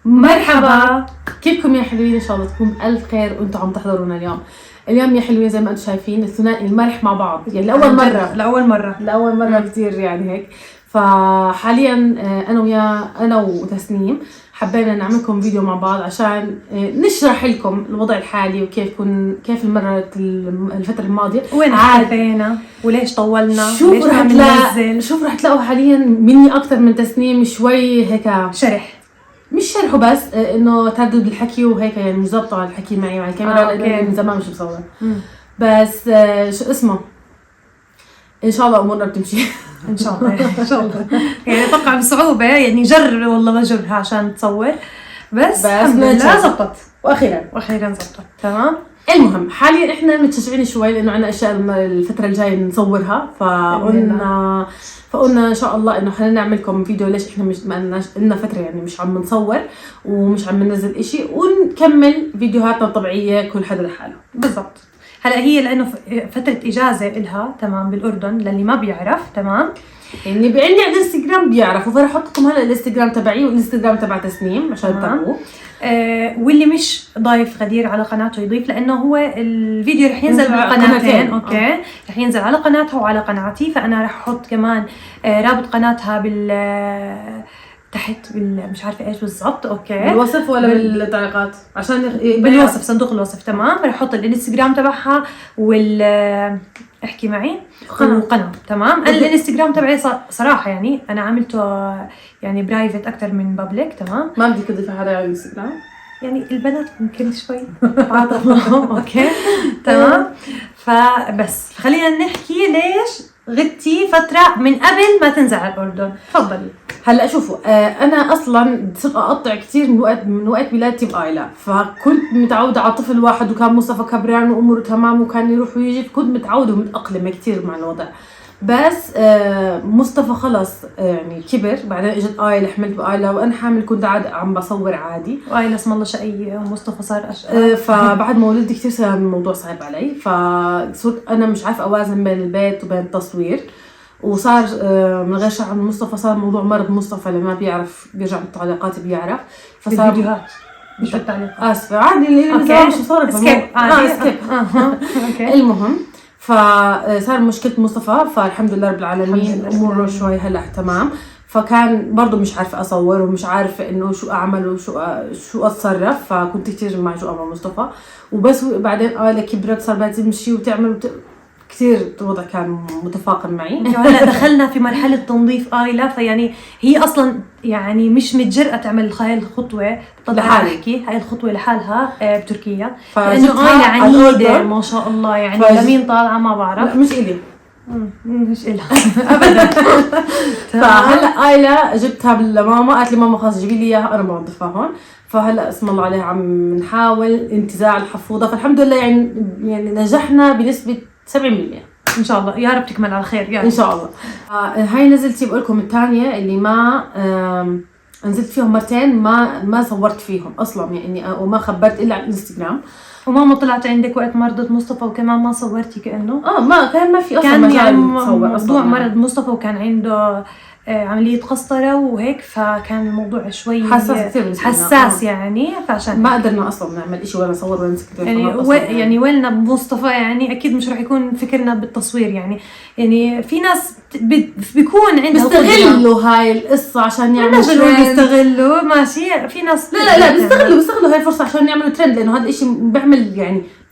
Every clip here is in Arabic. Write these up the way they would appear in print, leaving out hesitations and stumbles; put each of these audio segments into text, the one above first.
مرحبا، كيفكم يا حلوين؟ ان شاء الله تكون بألف خير وانتم عم تحضرونا اليوم يا حلوين. زي ما انتم شايفين الثنائي المرح مع بعض، يعني لأول مرة كتير يعني هيك. فحاليا انا وتسنيم حبينا نعملكم فيديو مع بعض عشان نشرح لكم الوضع الحالي وكيف كيف مرت الفترة الماضية، وين اختفينا وليش طولنا، شوف رح تلاقوا حاليا مني اكثر من تسنيم شوي هيك مش شرحه بس انه تردد بالحكي وهيك، يعني مش ظابطه على الحكي معي وعلى الكاميرا لانه من زمان مش بصور. بس شو اسمه، ان شاء الله امورنا بتمشي ان شاء الله يعني اتوقع بصعوبه، يعني جر والله ما جرها عشان تصور بس الحمد لله زبطت واخيرا زبطت تمام. المهم حاليا احنا متشجعين شوي لانه عندنا اشياء الفتره الجايه نصورها، فقلنا ان شاء الله انه خلينا نعمل لكم فيديو ليش احنا مش لنا فتره يعني مش عم نصور ومش عم ننزل اشي، ونكمل فيديوهاتنا الطبيعيه كل حدا لحاله. بالضبط. هلا هي لانه فتره اجازه إلها تمام بالاردن، للي ما بيعرف تمام يعني عندي على الانستغرام بيعرفوا، فراح احط لكم هلا الانستغرام تبعي والانستغرام تبع تسنيم عشان تتابعوه. واللي مش ضايف غدير على قناته يضيف، لانه هو الفيديو رح ينزل بالقناتين. اوكي رح ينزل على قناتها وعلى قناتي، فانا رح احط كمان رابط قناتها تحت مش عارفه ايش بالضبط. اوكي بالوصف ولا بالتعليقات؟ عشان بالوصف، صندوق الوصف تمام. رح احط الانستغرام تبعها احكي معي وقناه تمام. الانستغرام تبعي صراحه يعني انا عملته يعني برايفت اكثر من بابليك تمام. ما بدك تضيفي حدا على الانستغرام؟ يعني البنات ممكن شوي عاطفهم اوكي تمام. فبس خلينا نحكي ليش غبتي فتره من قبل ما تنزل على الاردن. تفضلي. هلا شوفوا، انا اصلا صرت اقطع كثير من وقت ولادتي بآيلا، فكنت متعوده على طفل واحد وكان مصطفى كبران واموره تمام وكان يروح ويجي، فكنت متعوده ومتاقلمه كثير مع الوضع. بس مصطفى خلص يعني كبر، بعدين اجت آيلا، حملت بآيلا وانا حامل كنت عم بصور عادي، وآيلا اسم الله شقيه ومصطفى صار اشقى. فبعد ما ولدت كثير صار الموضوع صعب علي، فصرت انا مش عارفه اوازن بين البيت وبين التصوير، وصار من غير شرح عن مصطفى صار موضوع مرض مصطفى اللي ما بيعرف بيرجع بالتعليقات بيعرف، فصار بالفيديوهات مش بالتعليقات. اسفه عادي اللي زمان مش صار سكيب المهم فصار مشكله مصطفى، فالحمد لله رب العالمين اموره شوي هلا تمام. فكان برضه مش عارفه اصور ومش عارفه انه شو اعمل وشو اتصرف، فكنت كثير معجوقه مع مصطفى. وبس بعدين كبرت صار بدها تمشي وتعمل كثير الوضع كان متفاقم معي. هلا دخلنا في مرحله تنظيف آيلا، فيعني هي اصلا يعني مش متجرأة تعمل هاي الخطوه لحالها، هاي الخطوه لحالها بتركيا، لانه آيلا عنيده ما شاء الله يعني لمين طالعه ما بعرف. لا مش الي مش إلها ابدا. فهلا آيلا جبتها لماما، قالت لي ماما خلاص جيبي لي اياها انا بنظفها هون. فهلا اسم الله عليها عم نحاول انتزاع الحفوضه، فالحمد لله يعني نجحنا بنسبه 70% ان شاء الله. يا رب تكمل على خير ان شاء الله. هاي نزلتي بقول لكم الثانيه اللي ما نزلت فيهم مرتين، ما صورت فيهم اصلا يعني، وما خبرت الا على الانستغرام. وماما طلعت عندك وقت مرضت مصطفى وكمان ما صورتي كانه ما في اصلا كان يعني موضوع مرض مصطفى وكان عنده عملية قسطرة وهيك، فكان الموضوع شوي حساس يعني، فعشان ما قدرنا اصلا نعمل اشي ولا نصور ولا نمسك يعني ويلنا بمصطفى يعني اكيد مش راح يكون فكرنا بالتصوير يعني في ناس بيكون عندها بيستغلوا هاي القصة عشان يعملوا ترند. بيستغلوا ماشي، في ناس لا بيستغلوا هاي الفرصة عشان يعملوا ترند، لانه هذا الاشي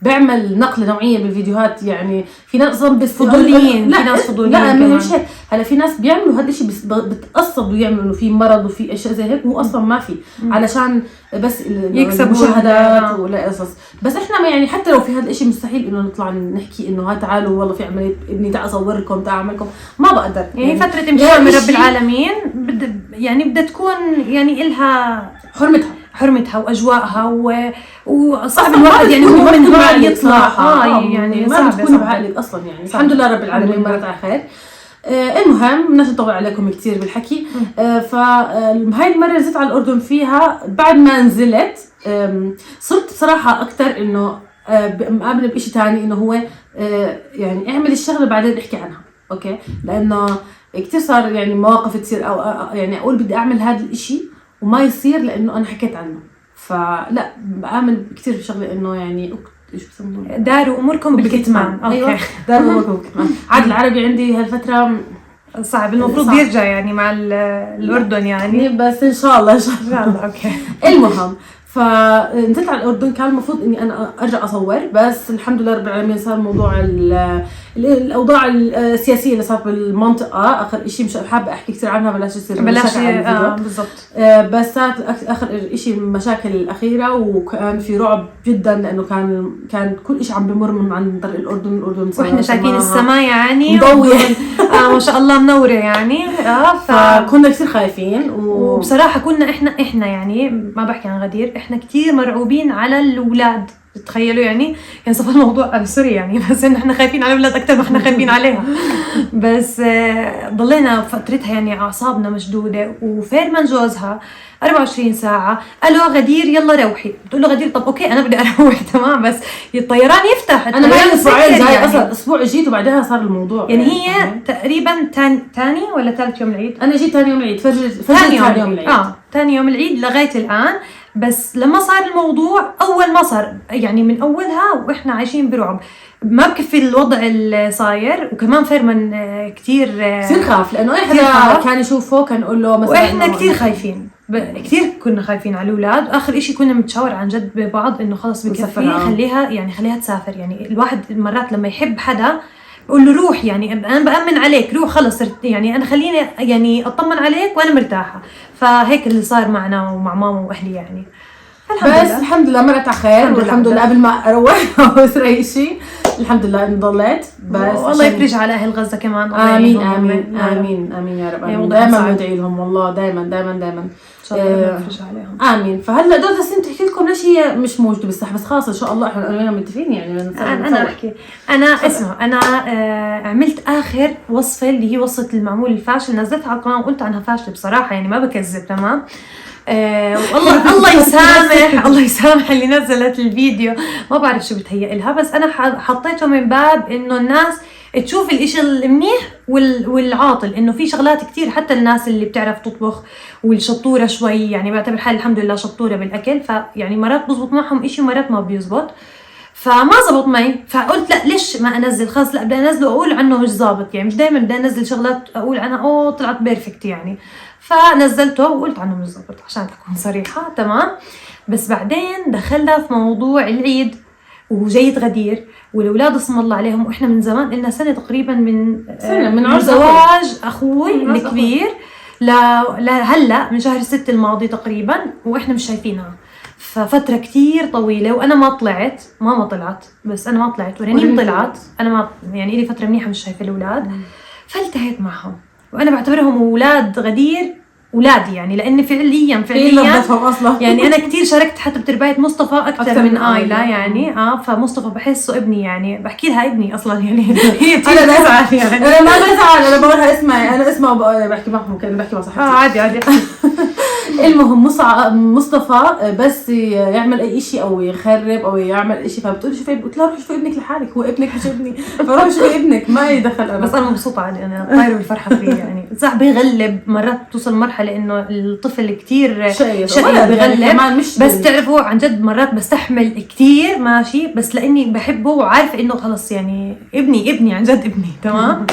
بيعمل نقلة نوعية بالفيديوهات. يعني في ناس اصلا فضوليين، في ناس فضوليين. لا مش هيك، هلا في ناس بيعملوا هذا الشيء بتقصدوا يعملوا انه في مرض وفي اشياء زي هيك، وهو اصلا ما في، علشان بس يكسبوا مشاهدات ولا قصص. بس احنا ما يعني حتى لو في هذا الشيء مستحيل انه نطلع نحكي انه ها تعالوا والله في عملية ابني تعال اصوركم تعال اعملكم، ما بقدر يعني فترة امتحان من رب العالمين يعني بدها تكون يعني إلها حرمتها واجواءها وصعب الواحد يعني هو من هون يطلع يعني ما بتكون بعقلك اصلا يعني. الحمد لله رب العالمين مرت على خير. المهم بدناش نطول عليكم كثير بالحكي. فهاي المره نزلت على الاردن فيها، بعد ما نزلت صرت بصراحه اكثر انه مقابله بشيء ثاني، انه هو يعني اعمل الشغله بعدين احكي عنها. اوكي لانه كثير صار يعني مواقف تصير او يعني اقول بدي اعمل هذا الاشي وما يصير لانه انا حكيت عنه. فلا بآمن كثير بشغله انه يعني ايش بسموه داروا اموركم بالكتمان. ايوه داروا اموركم بالكتمان. عاد العربي عندي هالفتره صعب، المفروض يرجع يعني مع الاردن يعني، بس ان شاء الله ان شاء الله. اوكي. المهم فنزلت على الأردن، كان المفروض إني أنا أرجع أصور، بس الحمد لله رب العالمين صار موضوع الأوضاع السياسية اللي صارت بالمنطقة آخر إشي، مش حابة أحكي كثير عنها بلاش يصير مشاكل على الفيديو. بالضبط. بس صارت آخر إشي المشاكل الأخيرة، وكان في رعب جدا لأنه كان كل إشي عم بمر من عن طريق الأردن وإحنا شايفين السماء يعني مضوية ما شاء الله منورة يعني. فكنا كثير خايفين وبصراحة كنا إحنا يعني ما بحكي عن غدير، إحنا كتير مرعوبين على الأولاد. تخيلوا يعني صفى الموضوع سوري يعني، بس إن إحنا خايفين على الأولاد أكتر ما إحنا خايفين عليها. بس ضلينا فترتها يعني أعصابنا مشدودة. وفيرمان جوزها 24 ساعة ألو غدير يلا روحي، بتقول له غدير طب أوكي أنا بدي أروح تمام، بس الطيران يفتح. أنا معي أسبوعين جاي يعني. أصلا أسبوع جيت وبعدها صار الموضوع يعني هي تقريبا تاني ولا ثالث يوم العيد. أنا جيت ثاني يوم العيد، فجر ثاني يوم العيد. ثاني يوم العيد لغاية الآن. بس لما صار الموضوع أول ما صار يعني من أولها وإحنا عايشين برعب، ما بكفي الوضع اللي صاير. وكمان فيرمان كتير خاف، لأنه إحنا كان يشوفه كان يقول له مثلا، وإحنا كتير خايفين كتير كنا خايفين على الأولاد. آخر إشي كنا متشاور عن جد ببعض إنه خلص بكفي خليها تسافر. يعني الواحد مرات لما يحب حدا بقول له روح، يعني أنا بأمن عليك روح خلص، يعني أنا خليني يعني أطمن عليك وأنا مرتاحة. فهيك اللي صار معنا ومع ماما وأهلي يعني. بس الحمد لله مرت على خير، والحمد لله قبل ما أروح أو يصير أي شيء الحمد لله إني ضليت. بس والله يفرج على أهل غزة كمان. آمين آمين آمين آمين يا رب. آمين. دائما ندعي لهم والله، دائما دائما دائما إن شاء الله يفرج عليهم. آمين. فهلا دور هسه تحكي لكم شيء مش موجود بالساحة، بس خلاص إن شاء الله إحنا متفقين يعني. أنا أحكي أنا عملت آخر وصفة اللي هي وصفة المعمول الفاشل، نزلتها على القناة وقلت عنها فاشلة بصراحة يعني ما بكذب تمام. والله الله يسامح اللي نزلت الفيديو، ما بعرف شو بتهيأ لها، بس أنا حطيته من باب إنه الناس تشوف الإشي المنيح والعاطل. إنه في شغلات كتير حتى الناس اللي بتعرف تطبخ والشطورة شوي يعني بعتبر حالي الحمد لله شطورة بالأكل، فيعني مرات بزبط معهم إشي ومرات ما بيزبط. فما زبط معي، فقلت لا ليش ما انزل، خلص لا بدي انزله واقول عنه مش زابط يعني، مش دائما بدي انزل شغلات اقول عنها طلعت بيرفكت يعني. فنزلته وقلت عنه مش زابط عشان اكون صريحه تمام. بس بعدين دخلنا في موضوع العيد وجيت غدير والاولاد اسم الله عليهم، واحنا من زمان لنا سنه تقريبا من زواج اخوي الكبير هلا من شهر 6 الماضي تقريبا، واحنا مش شايفينها. ففترة كتير طويلة وأنا ما طلعت، ماما طلعت بس أنا ما طلعت، ورنين طلعت أنا ما يعني إلي فترة منيحة مش شايفة الأولاد. فالتهيت معهم وأنا بعتبرهم أولاد غدير أولادي يعني، لأن فعليا أصلا يعني أنا كتير شاركت حتى بتربية مصطفى أكثر من آيلا يعني. فمصطفى بحسه ابني يعني، بحكي لها ابني أصلا يعني هي أنا بزعل يعني أنا ما بزعل، أنا بقولها اسمعي أنا اسمها بحكي معهم كأني بحكي مع صاحبتي عادي المهم مصطفى بس يعمل اي شيء او يخرب او يعمل اي شيء فبتقول شوفي، قلت لها روحي شوفي ابنك لحالك، هو ابنك مش ابني، فروحي شوفي ابنك ما يدخل. انا بس انا مبسوطه عليه، انا طايره بالفرحه فيه يعني. صح بيغلب مرات توصل مرحله انه الطفل كتير شقي بيغلب يعني بس تعرفوا عن جد مرات بستحمل كتير ماشي، بس لاني بحبه وعارفه انه خلص يعني ابني عن جد ابني تمام.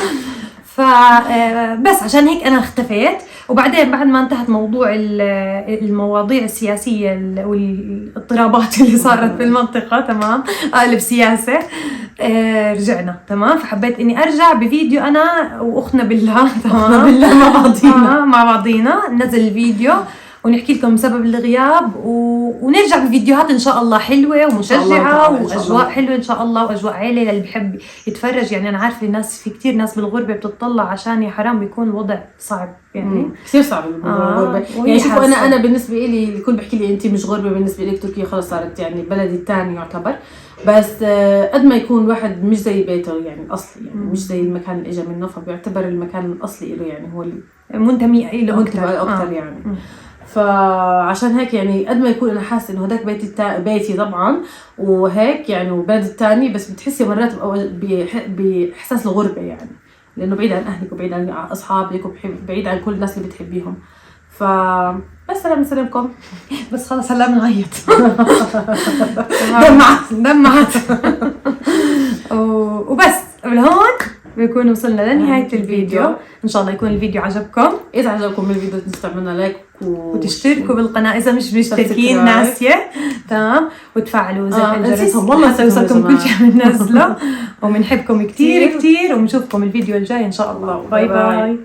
فبس عشان هيك أنا اختفيت. وبعدين بعد ما انتهت موضوع المواضيع السياسية والاضطرابات اللي صارت في المنطقة تمام قالب سياسة، رجعنا تمام. فحبيت إني أرجع بفيديو أنا وأختنا بالله تمام بالله مع بعضينا نزل الفيديو ونحكي لكم سبب الغياب ونرجع بفيديوهات إن شاء الله حلوة ومشجعة وأجواء حلوة إن شاء الله، وأجواء عائلة اللي بحب يتفرج يعني. أنا عارفة الناس في كتير ناس بالغربة بتطلع عشان يا حرام بيكون الوضع صعب يعني كثير صعب الغربة يعني. شوفوا أنا بالنسبة لي الكل بحكي لي أنت مش غربة، بالنسبة لي تركيا خلاص صارت يعني بلدي الثاني يعتبر. بس قد ما يكون واحد مش زي بيته يعني الأصلي يعني مش زي المكان اللي إجا منه، فبيعتبر المكان الأصلي له يعني هو اللي منتمي له أكتر يعني. فعشان هيك يعني قد ما يكون انا حاسه انه هداك بيتي طبعا وهيك يعني وبلد الثاني، بس بتحسي مرات باحساس الغربه يعني، لانه بعيد عن اهلك وبعيد عن اصحابك وبعيد عن كل الناس اللي بتحبيهم. بس سلام سلامكم. بس خلص هلا بنعيط. دمعت. وبس لهون بيكون وصلنا لنهاية الفيديو. إن شاء الله يكون الفيديو عجبكم. إذا عجبكم الفيديو تنسوا تعملوا لايك وتشتركوا بالقناة إذا مش مشتركين ناسية. تمام. وتفعلوا زر الجرس والله حتى يوصلكم كل شيء بننزله. وبنحبكم كتير كتير وبنشوفكم الفيديو الجاي إن شاء الله. باي باي.